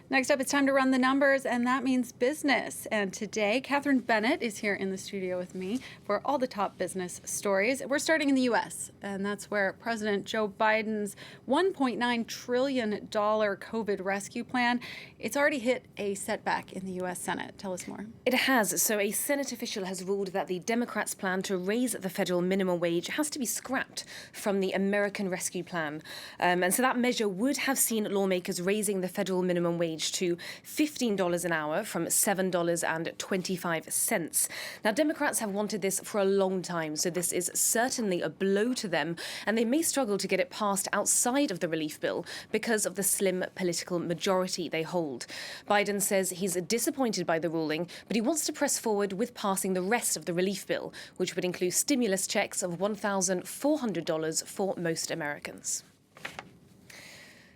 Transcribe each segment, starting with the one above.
Next up, it's time to run the numbers, and that means business. And today, Catherine Bennett is here in the studio with me for all the top business stories. We're starting in the U.S., and that's where President Joe Biden's $1.9 trillion COVID rescue plan, it's already hit a setback in the U.S. Senate. Tell us more. It has. So a Senate official has ruled that the Democrats' plan to raise the federal minimum wage has to be scrapped from the American Rescue Plan. And so that measure would have seen lawmakers raising the federal minimum wage to $15 an hour from $7.25. Now, Democrats have wanted this for a long time, so this is certainly a blow to them, and they may struggle to get it passed outside of the relief bill because of the slim political majority they hold. Biden says he's disappointed by the ruling, but he wants to press forward with passing the rest of the relief bill, which would include stimulus checks of $1,400 for most Americans.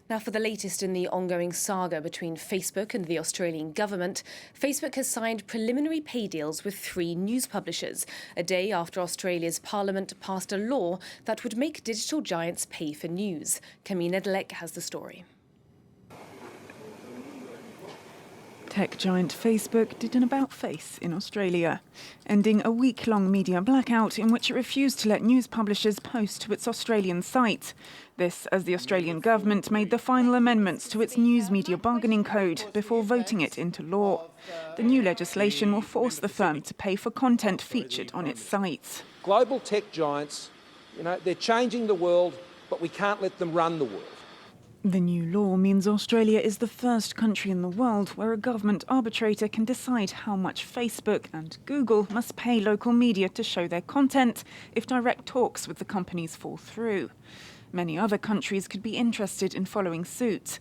Now, for the latest in the ongoing saga between Facebook and the Australian government, Facebook has signed preliminary pay deals with 3 news publishers, a day after Australia's parliament passed a law that would make digital giants pay for news. Camille Nedelec has the story. Tech giant Facebook did an about-face in Australia, ending a week-long media blackout in which it refused to let news publishers post to its Australian site. This as the Australian government made the final amendments to its news media bargaining code before voting it into law. The new legislation will force the firm to pay for content featured on its sites. Global tech giants, they're changing the world, but we can't let them run the world. The new law means Australia is the first country in the world where a government arbitrator can decide how much Facebook and Google must pay local media to show their content if direct talks with the companies fall through. Many other countries could be interested in following suit.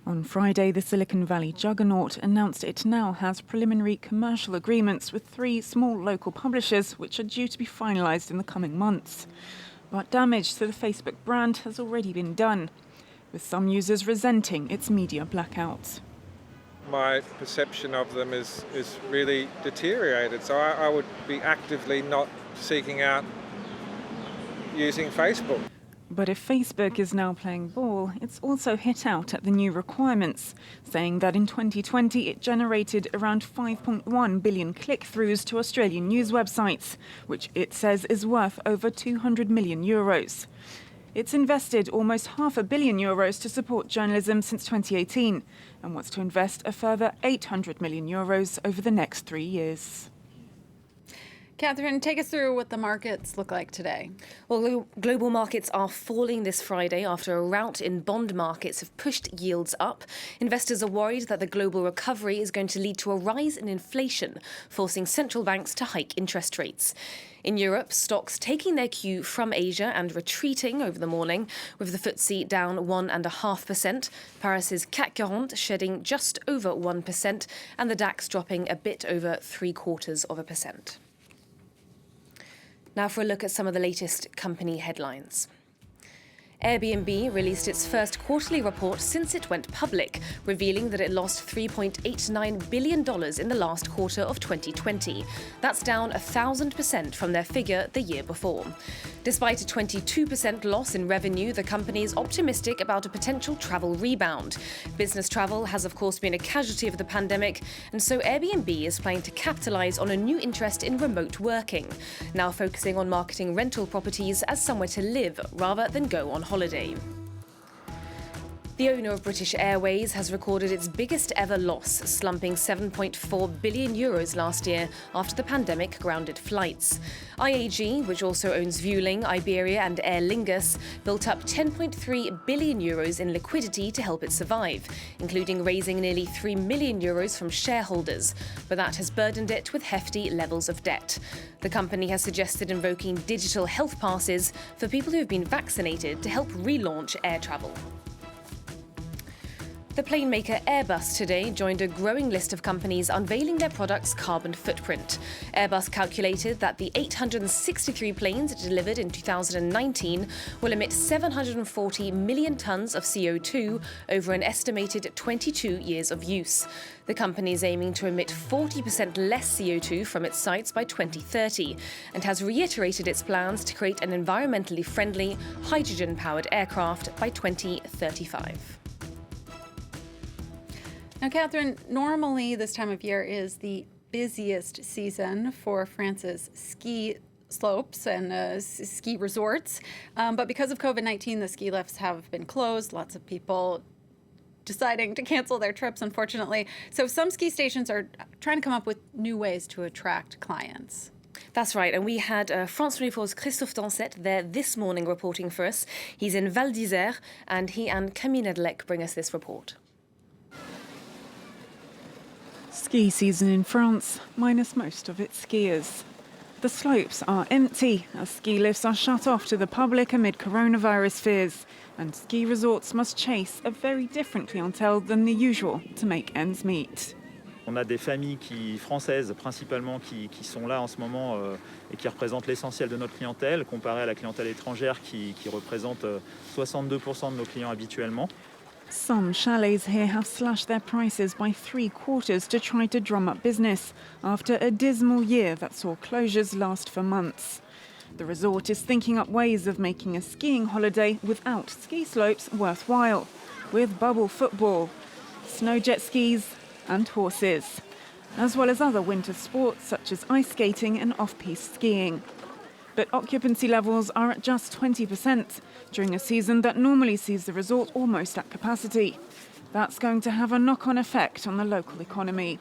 On Friday, the Silicon Valley juggernaut announced it now has preliminary commercial agreements with 3 small local publishers, which are due to be finalised in the coming months. But damage to the Facebook brand has already been done, with some users resenting its media blackouts. My perception of them is really deteriorated, so I would be actively not seeking out using Facebook. But if Facebook is now playing ball, it's also hit out at the new requirements, saying that in 2020 it generated around 5.1 billion click-throughs to Australian news websites, which it says is worth over 200 million euros. It's invested almost €500 million to support journalism since 2018 and wants to invest a further €800 million over the next 3 years. Catherine, take us through what the markets look like today. Well, global markets are falling this Friday after a rout in bond markets have pushed yields up. Investors are worried that the global recovery is going to lead to a rise in inflation, forcing central banks to hike interest rates. In Europe, stocks taking their cue from Asia and retreating over the morning, with the FTSE down 1.5%, Paris's CAC 40 shedding just over 1%, and the DAX dropping a bit over 0.75%. Now for a look at some of the latest company headlines. Airbnb released its first quarterly report since it went public, revealing that it lost $3.89 billion in the last quarter of 2020. That's down 1,000% from their figure the year before. Despite a 22% loss in revenue, the company is optimistic about a potential travel rebound. Business travel has, of course, been a casualty of the pandemic, and so Airbnb is planning to capitalise on a new interest in remote working, now focusing on marketing rental properties as somewhere to live rather than go on holiday. The owner of British Airways has recorded its biggest ever loss, slumping €7.4 billion last year after the pandemic grounded flights. IAG, which also owns Vueling, Iberia and Aer Lingus, built up €10.3 billion in liquidity to help it survive, including raising nearly €3 million from shareholders, but that has burdened it with hefty levels of debt. The company has suggested invoking digital health passes for people who have been vaccinated to help relaunch air travel. The plane maker Airbus today joined a growing list of companies unveiling their product's carbon footprint. Airbus calculated that the 863 planes it delivered in 2019 will emit 740 million tonnes of CO2 over an estimated 22 years of use. The company is aiming to emit 40% less CO2 from its sites by 2030 and has reiterated its plans to create an environmentally friendly, hydrogen-powered aircraft by 2035. Now, Catherine, normally this time of year is the busiest season for France's ski slopes and ski resorts. But because of COVID-19, the ski lifts have been closed. Lots of people deciding to cancel their trips, unfortunately. So some ski stations are trying to come up with new ways to attract clients. That's right, and we had France 24's Christophe Dansette there this morning reporting for us. He's in Val d'Isère, and he and Camille Nedelec bring us this report. Ski season in France, minus most of its skiers. The slopes are empty as ski lifts are shut off to the public amid coronavirus fears, and ski resorts must chase a very different clientele than the usual to make ends meet. On a des familles françaises principalement qui sont là en ce moment et qui représentent l'essentiel de notre clientèle, comparé à la clientèle étrangère qui représente 62% de nos clients habituellement. Some chalets here have slashed their prices by 3/4 to try to drum up business after a dismal year that saw closures last for months. The resort is thinking up ways of making a skiing holiday without ski slopes worthwhile, with bubble football, snow jet skis and horses, as well as other winter sports such as ice skating and off-piste skiing. But occupancy levels are at just 20% during a season that normally sees the resort almost at capacity. That's going to have a knock-on effect on the local economy.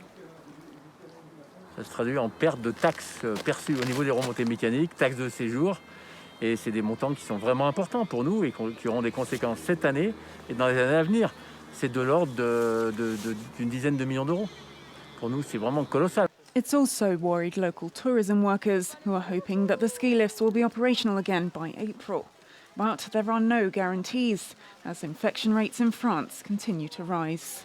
Ça se traduit en perte de taxes perçues au niveau des remontées mécaniques, taxes de séjour. Et c'est des montants qui sont vraiment importants pour nous et qui auront des conséquences cette année et dans les années à venir. C'est de l'ordre d'une dizaine de millions d'euros. Pour nous, c'est vraiment colossal. It's also worried local tourism workers who are hoping that the ski lifts will be operational again by April. But there are no guarantees as infection rates in France continue to rise.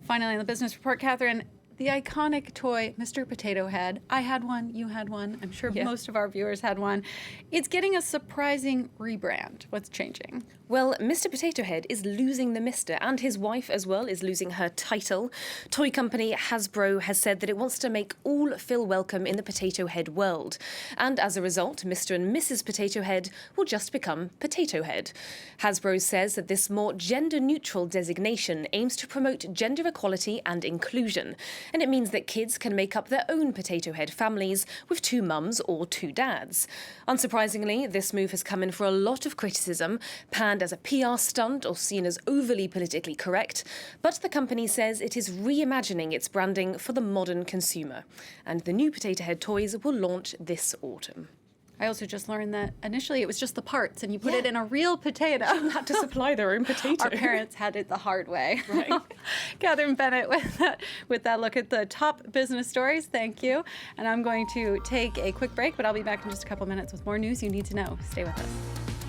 Finally, in the business report, Catherine, the iconic toy, Mr. Potato Head. I had one, you had one. I'm sure most of our viewers had one. It's getting a surprising rebrand. What's changing? Well, Mr. Potato Head is losing the Mr. and his wife as well is losing her title. Toy company Hasbro has said that it wants to make all feel welcome in the Potato Head world. And as a result, Mr. and Mrs. Potato Head will just become Potato Head. Hasbro says that this more gender-neutral designation aims to promote gender equality and inclusion. And it means that kids can make up their own Potato Head families with 2 mums or 2 dads. Unsurprisingly, this move has come in for a lot of criticism, panned as a PR stunt or seen as overly politically correct, but the company says it is reimagining its branding for the modern consumer. And the new Potato Head toys will launch this autumn. I also just learned that initially it was just the parts and you put it in a real potato. Children had to supply their own potato. Our parents had it the hard way. Right. Catherine Bennett with that look at the top business stories. Thank you. And I'm going to take a quick break, but I'll be back in just a couple minutes with more news you need to know. Stay with us.